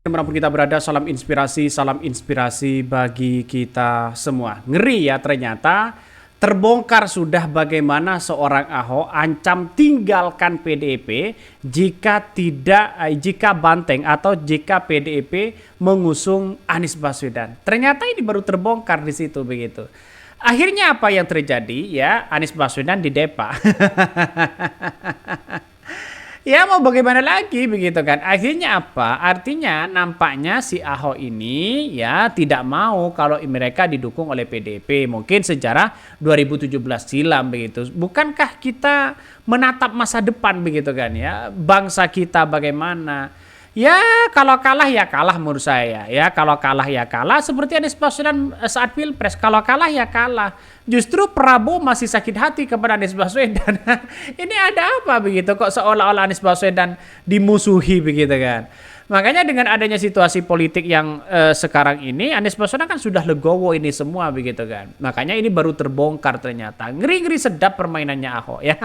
Dimanapun kita berada, salam inspirasi bagi kita semua. Ngeri ya ternyata, terbongkar sudah bagaimana seorang Ahok ancam tinggalkan PDIP jika Banteng atau jika PDIP mengusung Anies Baswedan. Ternyata ini baru terbongkar di situ begitu. Akhirnya apa yang terjadi ya, Anies Baswedan didepa. Ya mau bagaimana lagi begitu kan. Akhirnya apa? Artinya nampaknya si Ahok ini ya tidak mau kalau mereka didukung oleh PDIP. Mungkin sejarah 2017 silam begitu. Bukankah kita menatap masa depan begitu kan ya. Bangsa kita bagaimana. Ya kalau kalah ya kalah menurut saya. Ya kalau kalah ya kalah seperti Anies Baswedan saat Pilpres. Kalau kalah ya kalah. Justru Prabowo masih sakit hati kepada Anies Baswedan. Ini ada apa begitu kok seolah-olah Anies Baswedan dimusuhi begitu kan. Makanya dengan adanya situasi politik yang sekarang ini Anies Baswedan kan sudah legowo ini semua begitu kan. Makanya ini baru terbongkar ternyata. Ngeri-ngeri sedap permainannya Ahok ya.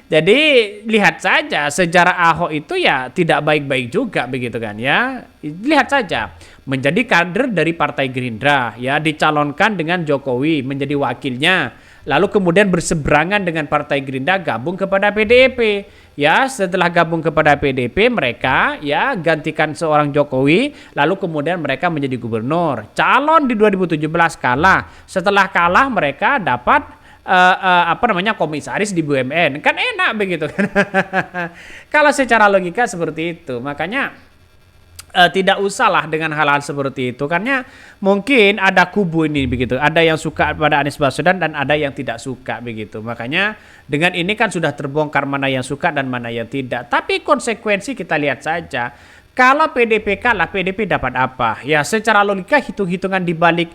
Jadi lihat saja sejarah Ahok itu ya tidak baik-baik juga begitu kan ya. Lihat saja menjadi kader dari Partai Gerindra ya, dicalonkan dengan Jokowi menjadi wakilnya, lalu kemudian berseberangan dengan Partai Gerindra gabung kepada PDIP ya. Setelah gabung kepada PDIP mereka ya gantikan seorang Jokowi, lalu kemudian mereka menjadi gubernur, calon di 2017 kalah. Setelah kalah mereka dapat komisaris di BUMN, kan enak begitu kan. Kalau secara logika seperti itu. Makanya tidak usahlah dengan hal-hal seperti itu, karena mungkin ada kubu ini begitu, ada yang suka pada Anies Baswedan dan ada yang tidak suka begitu. Makanya dengan ini kan sudah terbongkar mana yang suka dan mana yang tidak. Tapi konsekuensi kita lihat saja. Kalau PDIP kalah, PDIP dapat apa? Ya secara logika hitung-hitungan di balik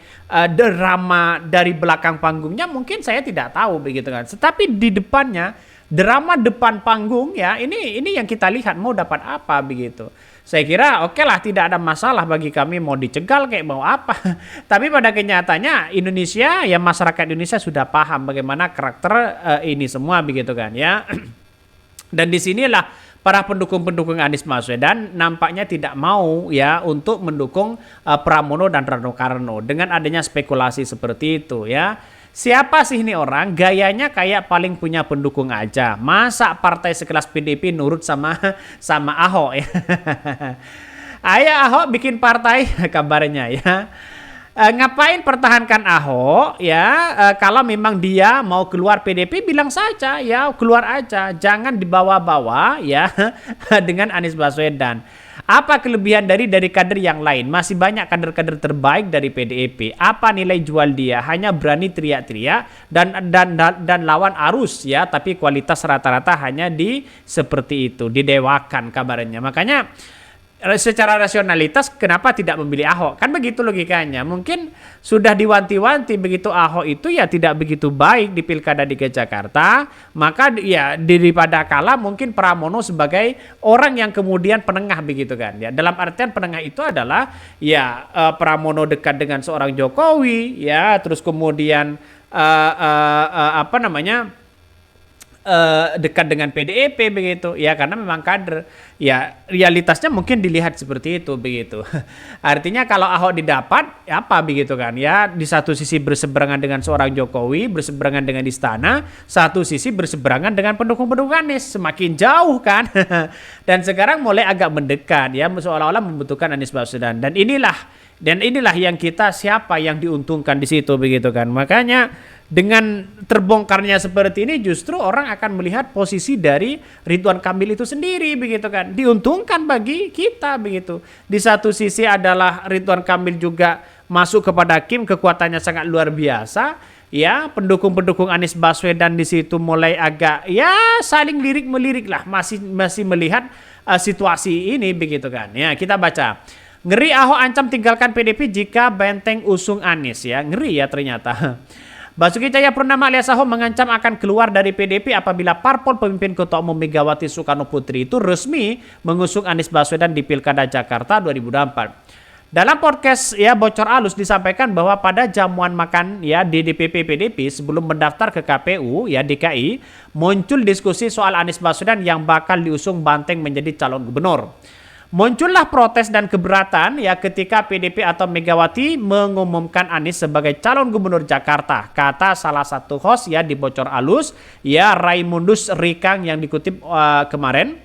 drama dari belakang panggungnya mungkin saya tidak tahu begitu kan. Tetapi di depannya, drama depan panggung ya, ini yang kita lihat mau dapat apa begitu. Saya kira oke lah, tidak ada masalah bagi kami mau dicegal kayak mau apa. Tapi pada kenyataannya Indonesia ya, masyarakat Indonesia sudah paham bagaimana karakter ini semua begitu kan ya. Dan disinilah para pendukung-pendukung Anies Baswedan nampaknya tidak mau ya untuk mendukung Pramono dan Rano Karno dengan adanya spekulasi seperti itu ya. Siapa sih ini orang? Gayanya kayak paling punya pendukung aja. Masa partai sekelas PDIP nurut sama Ahok ya. Ayo Ahok bikin partai kabarnya ya. Ngapain pertahankan Ahok ya, kalau memang dia mau keluar PDIP bilang saja ya keluar aja, jangan dibawa-bawa ya dengan Anies Baswedan. Apa kelebihan dari kader yang lain? Masih banyak kader-kader terbaik dari PDIP. Apa nilai jual dia? Hanya berani teriak-teriak dan lawan arus ya, tapi kualitas rata-rata hanya di seperti itu, didewakan kabarnya. Makanya secara rasionalitas kenapa tidak memilih Ahok? Kan begitu logikanya. Mungkin sudah diwanti-wanti begitu Ahok itu ya tidak begitu baik di Pilkada DKI Jakarta, maka ya daripada kalah mungkin Pramono sebagai orang yang kemudian penengah begitu kan ya. Dalam artian penengah itu adalah ya Pramono dekat dengan seorang Jokowi ya, terus kemudian dekat dengan PDIP begitu ya, karena memang kader ya, realitasnya mungkin dilihat seperti itu begitu. Artinya kalau Ahok didapat apa begitu kan ya, di satu sisi berseberangan dengan seorang Jokowi, berseberangan dengan istana, satu sisi berseberangan dengan pendukung-pendukung Anies, semakin jauh kan. Dan sekarang mulai agak mendekat ya, seolah-olah membutuhkan Anies Baswedan. Dan inilah yang kita, siapa yang diuntungkan di situ begitu kan. Makanya dengan terbongkarnya seperti ini justru orang akan melihat posisi dari Ridwan Kamil itu sendiri begitu kan, diuntungkan bagi kita begitu. Di satu sisi adalah Ridwan Kamil juga masuk kepada Kim, kekuatannya sangat luar biasa ya. Pendukung-pendukung Anies Baswedan di situ mulai agak ya saling lirik-melirik lah, masih melihat situasi ini begitu kan ya. Kita baca, ngeri Ahok ancam tinggalkan PDIP jika Banteng usung Anies ya. Ngeri ya ternyata. Basuki Cahayapurnama alias Ahok mengancam akan keluar dari PDIP apabila parpol pemimpin Ketua Umum Megawati Soekarno Putri itu resmi mengusung Anies Baswedan di Pilkada Jakarta 2024. Dalam podcast ya bocor alus disampaikan bahwa pada jamuan makan ya di DPP PDIP sebelum mendaftar ke KPU ya DKI, muncul diskusi soal Anies Baswedan yang bakal diusung Banteng menjadi calon gubernur. Muncullah protes dan keberatan ya ketika PDP atau Megawati mengumumkan Anies sebagai calon gubernur Jakarta. Kata salah satu host ya di Bocor Alus ya, Raimundus Rikang yang dikutip kemarin.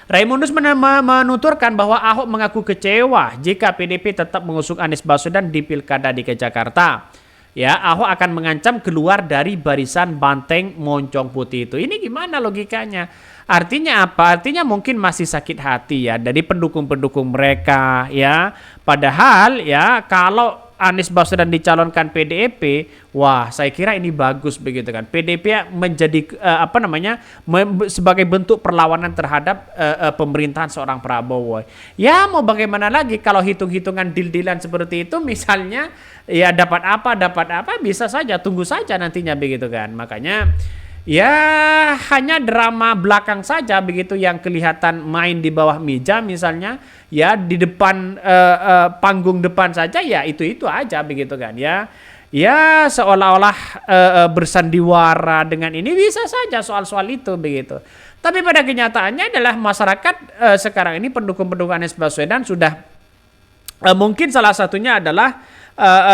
Raimundus menuturkan bahwa Ahok mengaku kecewa jika PDP tetap mengusung Anies Baswedan di Pilkada DKI Jakarta. Ya, Ahok akan mengancam keluar dari barisan banteng moncong putih itu. Ini gimana logikanya? Artinya apa? Artinya mungkin masih sakit hati ya dari pendukung-pendukung mereka ya. Padahal ya kalau Anies Baswedan dicalonkan PDIP, wah saya kira ini bagus begitu kan. PDIP menjadi sebagai bentuk perlawanan terhadap pemerintahan seorang Prabowo. Ya mau bagaimana lagi kalau hitung-hitungan deal-dealan seperti itu misalnya ya dapat apa bisa saja, tunggu saja nantinya begitu kan. Makanya ya hanya drama belakang saja begitu yang kelihatan main di bawah meja misalnya ya di depan panggung depan saja ya itu aja begitu kan ya seolah-olah bersandiwara dengan ini bisa saja soal-soal itu begitu. Tapi pada kenyataannya adalah masyarakat sekarang ini pendukung-pendukung Anies Baswedan sudah mungkin salah satunya adalah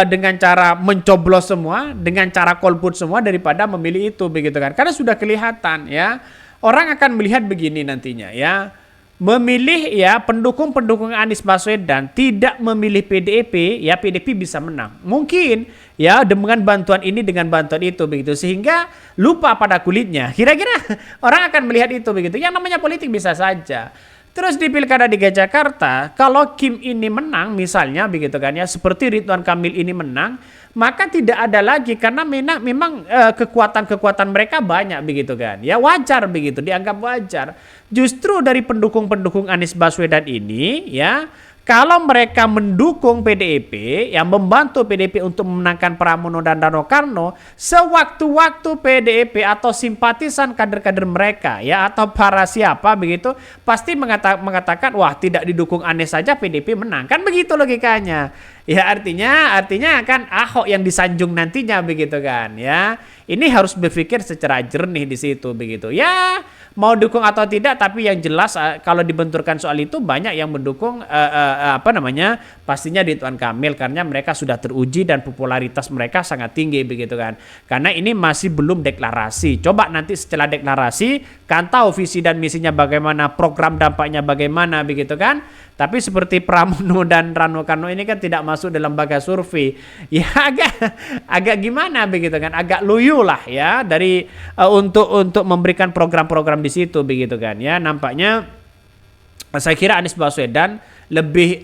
dengan cara mencoblos semua, dengan cara golput semua daripada memilih itu begitu kan. Karena sudah kelihatan ya. Orang akan melihat begini nantinya ya. Memilih ya pendukung-pendukung Anies Baswedan tidak memilih PDIP, ya PDIP bisa menang. Mungkin ya dengan bantuan ini dengan bantuan itu begitu sehingga lupa pada kulitnya. Kira-kira orang akan melihat itu begitu. Yang namanya politik bisa saja. Terus di Pilkada DKI Jakarta, kalau Kim ini menang misalnya begitu kan ya, seperti Ridwan Kamil ini menang, maka tidak ada lagi karena memang kekuatan-kekuatan mereka banyak begitu kan. Ya wajar begitu, dianggap wajar. Justru dari pendukung-pendukung Anies Baswedan ini ya, kalau mereka mendukung PDIP, yang membantu PDIP untuk memenangkan Pramono dan Rano Karno, sewaktu-waktu PDIP atau simpatisan kader-kader mereka, ya atau para siapa begitu, pasti mengatakan, wah tidak didukung Anies saja PDIP menang, kan begitu logikanya. Ya artinya kan Ahok yang disanjung nantinya begitu kan, ya. Ini harus berpikir secara jernih di situ begitu. Ya mau dukung atau tidak, tapi yang jelas kalau dibenturkan soal itu banyak yang mendukung pastinya Ridwan Kamil karena mereka sudah teruji dan popularitas mereka sangat tinggi begitu kan. Karena ini masih belum deklarasi. Coba nanti setelah deklarasi kan tahu visi dan misinya bagaimana, program dampaknya bagaimana begitu kan. Tapi seperti Pramono dan Rano Karno ini kan tidak masuk dalam lembaga survei. Ya agak gimana begitu kan, agak loyo lah ya dari untuk memberikan program-program di situ begitu kan ya. Nampaknya saya kira Anies Baswedan lebih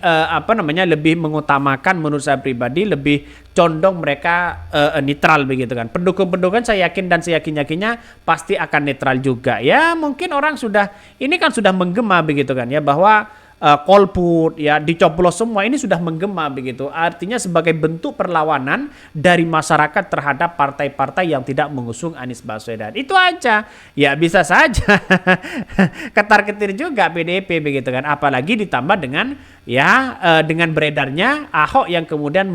lebih mengutamakan, menurut saya pribadi lebih condong mereka netral begitu kan. Pendukung-pendukung saya yakin dan saya yakinnya pasti akan netral juga. Ya mungkin orang sudah menggema begitu kan ya, bahwa golput ya dicoblos semua ini sudah menggema begitu. Artinya sebagai bentuk perlawanan dari masyarakat terhadap partai-partai yang tidak mengusung Anies Baswedan. Itu aja. Ya bisa saja ketar-ketir juga PDIP begitu kan. Apalagi ditambah dengan dengan beredarnya Ahok yang kemudian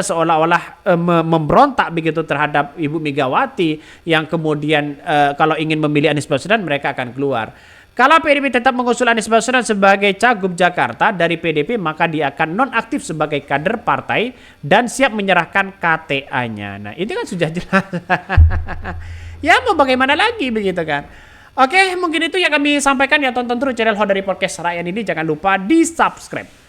seolah-olah memberontak begitu terhadap Ibu Megawati yang kemudian kalau ingin memilih Anies Baswedan mereka akan keluar. Kalau PDIP tetap mengusung Anies Baswedan sebagai Cagup Jakarta dari PDIP, maka dia akan nonaktif sebagai kader partai dan siap menyerahkan KTA-nya. Nah, itu kan sudah jelas. Ya, mau bagaimana lagi begitu kan? Oke, mungkin itu yang kami sampaikan ya. Tonton terus channel Hodari Podcast Rakyat ini. Jangan lupa di-subscribe.